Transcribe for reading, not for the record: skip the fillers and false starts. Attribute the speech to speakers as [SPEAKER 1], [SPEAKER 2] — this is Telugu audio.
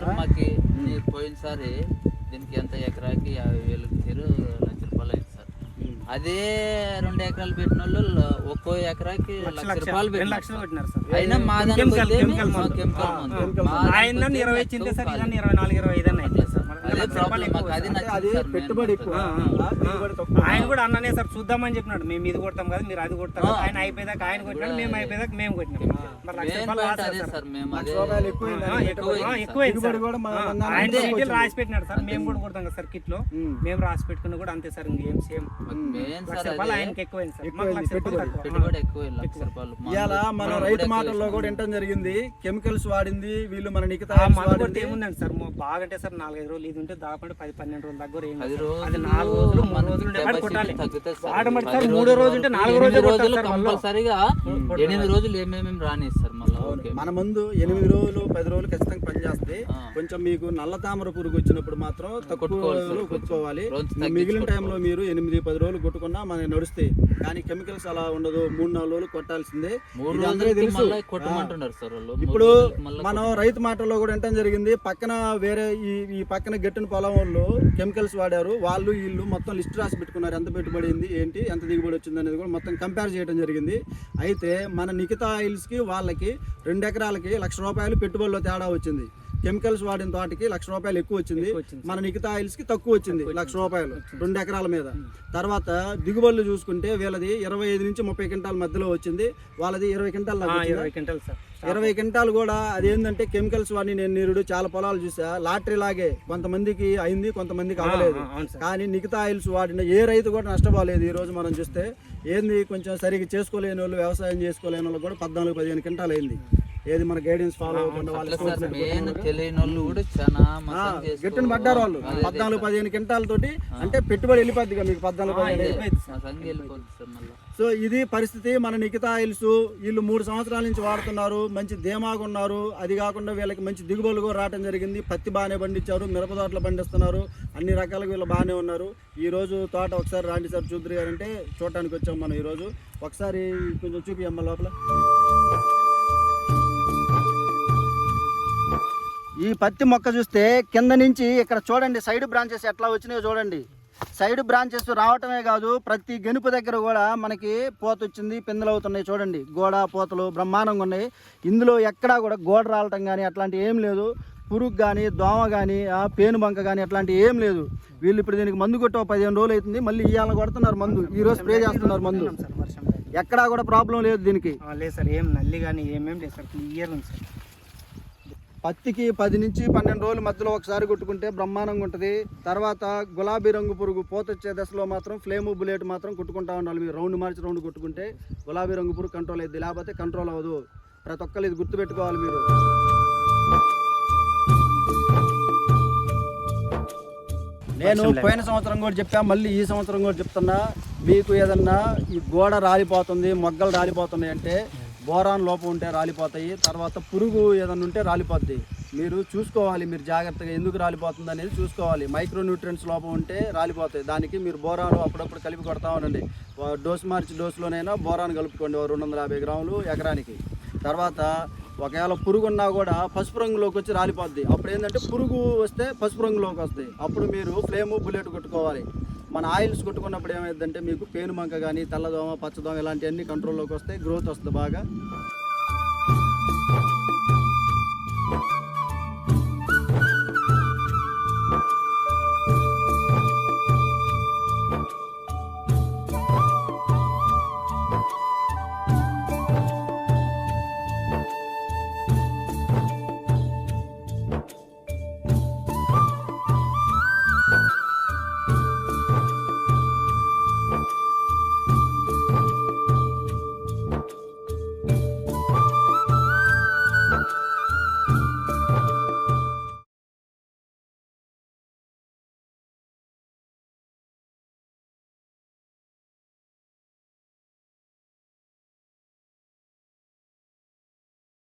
[SPEAKER 1] సార్ మాకి పోయినసారి దీనికి ఎంత ఎకరాకి 50,000 లక్ష రూపాయలు అయింది సార్. అదే 2 ఎకరాలు పెట్టిన వాళ్ళు ఒక్కో ఎకరాకి 1,00,000 రూపాయలు పెట్టినారు సార్. అయినా మా దానికి
[SPEAKER 2] పెట్టుబడి ఆయన కూడా అన్ననే సార్ చూద్దామని చెప్పినాడు. మేము ఇది కొడతాం కదా, మీరు అది కొడతాం కదా. ఆయన అయిపోయాక ఆయన కొట్టినాడు, మేము అయిపోయాక మేము కొట్టినాం. రాసి పెట్టినాడు సార్. మేము కూడా కొడతాం కదా సార్ కిట్ లో, మేము రాసి పెట్టుకున్నా కూడా అంతే సార్. ఇంకేం సేమ్ ఆయనకి ఎక్కువైంది సార్.
[SPEAKER 3] ఇలా మన రైతు మాటల్లో కూడా వినటం జరిగింది, కెమికల్స్ వాడింది వీళ్ళు మన నిఖితా
[SPEAKER 2] ఏముందండి సార్ బాగా అంటే సార్ 4-5 రోజులు ఇది ఉంటే దాదాపు 10-12 రోజుల దగ్గర ఏం అది 4 రోజులు 3 రోజులు కొట్టాలి. వాడమంటే సార్ 3వ రోజు ఉంటే 4 రోజులు
[SPEAKER 1] కంపల్సరిగా 8 రోజులు ఏమేమి రానిస్తారు. మళ్ళీ
[SPEAKER 3] మన ముందు 8 రోజులు 10 రోజులు ఖచ్చితంగా పనిచేస్తే కొంచెం మీకు నల్ల తామర పురుగు వచ్చినప్పుడు మాత్రం తక్కువ రోజులు కొట్టుకోవాలి. మిగిలిన టైంలో మీరు 8-10 రోజులు కొట్టుకున్నా మనకి నడుస్తాయి. కానీ కెమికల్స్ అలా ఉండదు, 3-4 రోజులు కొట్టాల్సిందే. తెలుసు. ఇప్పుడు మనం రైతు మాటల్లో కూడా వినటం జరిగింది, పక్కన వేరే ఈ పక్కన గట్టిన పొలం వాళ్ళు కెమికల్స్ వాడారు, వాళ్ళు వీళ్ళు మొత్తం లిస్ట్ రాసి పెట్టుకున్నారు, ఎంత పెట్టుబడి ఏంటి, ఎంత దిగుబడి వచ్చింది అనేది కూడా మొత్తం కంపేర్ చేయడం జరిగింది. అయితే మన నిఖితా ఆయిల్స్కి వాళ్ళకి 2 ఎకరాలకి 1,00,000 రూపాయలు పెట్టుబడిలో తేడా వచ్చింది. కెమికల్స్ వాడిన తోటకి 1,00,000 రూపాయలు ఎక్కువ వచ్చింది, మన నిఖితా ఆయిల్స్ కి తక్కువ వచ్చింది 1,00,000 రూపాయలు 2 ఎకరాల మీద. తర్వాత దిగుబడులు చూసుకుంటే వీళ్ళది 25 నుంచి 30 క్వింటాల మధ్యలో వచ్చింది, వాళ్ళది 20 క్వింటాల్ 20 క్వింటాలు కూడా. అదేంటంటే కెమికల్స్ వాడిని నేను నీరుడు చాలా పొలాలు చూసా, లాటరీ లాగే కొంతమందికి అయింది, కొంతమందికి అవ్వలేదు. కానీ నిఖితా ఆయిల్స్ వాడిన ఏ రైతు కూడా నష్టపోలేదు. ఈ రోజు మనం చూస్తే ఏంది, కొంచెం సరిగ్గా చేసుకోలేని వాళ్ళు, వ్యవసాయం చేసుకోలేని వాళ్ళు కూడా 14-15 క్వింటాలు అయింది. ఏది మన గైడెన్స్ ఫాలో అవ్వకుండా గట్టిన పడ్డారు వాళ్ళు 14-15 క్వింటాలతోటి. అంటే పెట్టుబడి వెళ్ళిపోద్ది మీకు 14-15. సో ఇది పరిస్థితి. మన నిఖితా ఆయిల్స్ వీళ్ళు 3 సంవత్సరాల నుంచి వాడుతున్నారు, మంచి ధీమాగా ఉన్నారు. అది కాకుండా వీళ్ళకి మంచి దిగుబడులు కూడా రావడం జరిగింది. పత్తి బాగానే పండించారు, మిరప తోటలు పండిస్తున్నారు, అన్ని రకాలుగా వీళ్ళు బాగానే ఉన్నారు. ఈరోజు తోట ఒకసారి రాండి సార్ చూద్దరు గారంటే చూడటానికి వచ్చాం మనం ఈరోజు. ఒకసారి కొంచెం చూపియమ్మ లోపల. ఈ పత్తి మొక్క చూస్తే కింద నుంచి ఇక్కడ చూడండి, సైడ్ బ్రాంచెస్ ఎట్లా వచ్చినాయో చూడండి. సైడ్ బ్రాంచెస్ రావటమే కాదు, ప్రతి గెనుపు దగ్గర కూడా మనకి పోత వచ్చింది, పిందెలు అవుతున్నాయి. చూడండి గోడ పోతలు బ్రహ్మాండంగా ఉన్నాయి. ఇందులో ఎక్కడా కూడా గోడ రాలటం కానీ అట్లాంటివి ఏం లేదు. పురుగు కానీ, దోమ కానీ, పేను బంక కానీ అట్లాంటివి ఏం లేదు. వీళ్ళు ఇప్పుడు దీనికి మందు కొట్ట 15 రోజులు అవుతుంది, మళ్ళీ ఇవాళ కొడుతున్నారు మందు, ఈరోజు స్ప్రే చేస్తున్నారు మందు. ఎక్కడా కూడా ప్రాబ్లం లేదు దీనికి.
[SPEAKER 2] లేదు సార్, ఏం నల్లి కానీ ఏమేం లేదు సార్, క్లియర్ ఉంది సార్.
[SPEAKER 3] పత్తికి 10 నుంచి 12 రోజుల మధ్యలో ఒకసారి కొట్టుకుంటే బ్రహ్మాండంగా ఉంటుంది. తర్వాత గులాబీ రంగు పురుగు పోత వచ్చే దశలో మాత్రం ఫ్లేమ్ బుల్లెట్ మాత్రం కొట్టుకుంటా ఉండాలి. మీరు రౌండ్ మార్చి రౌండ్ కొట్టుకుంటే గులాబీ రంగు పురుగు కంట్రోల్ అయ్యింది, లేకపోతే కంట్రోల్ అవ్వదు. ప్రతి ఒక్కరు ఇది గుర్తుపెట్టుకోవాలి మీరు. నేను పోయిన సంవత్సరం కూడా చెప్పా, మళ్ళీ ఈ సంవత్సరం కూడా చెప్తున్నా. మీకు ఏదన్నా ఈ గోడ రాలిపోతుంది, మొగ్గలు రాలిపోతున్నాయి అంటే బోరాన్ లోపం ఉంటే రాలిపోతాయి. తర్వాత పురుగు ఏదన్నా ఉంటే రాలిపోద్ది. మీరు చూసుకోవాలి, మీరు జాగ్రత్తగా ఎందుకు రాలిపోతుంది అనేది చూసుకోవాలి. మైక్రో న్యూట్రియన్స్ లోపం ఉంటే రాలిపోతాయి. దానికి మీరు బోరాను అప్పుడప్పుడు కలిపి కొడతా ఉండండి. డోసు మార్చి డోసులోనైనా బోరాన్ కలుపుకోండి 250 గ్రాములు ఎకరానికి. తర్వాత ఒకవేళ పురుగు ఉన్నా కూడా పసుపు రంగులోకి వచ్చి రాలిపోద్ది. అప్పుడు ఏంటంటే పురుగు వస్తే పసుపు రంగులోకి వస్తాయి. అప్పుడు మీరు ఫ్లేము బుల్లెట్ కొట్టుకోవాలి. మన ఆయిల్స్ కొట్టుకున్నప్పుడు ఏమైందంటే మీకు పేను మంక కానీ, తెల్లదోమ, పచ్చదోమ ఇలాంటివన్నీ కంట్రోల్లోకి వస్తాయి, గ్రోత్ వస్తుంది బాగా.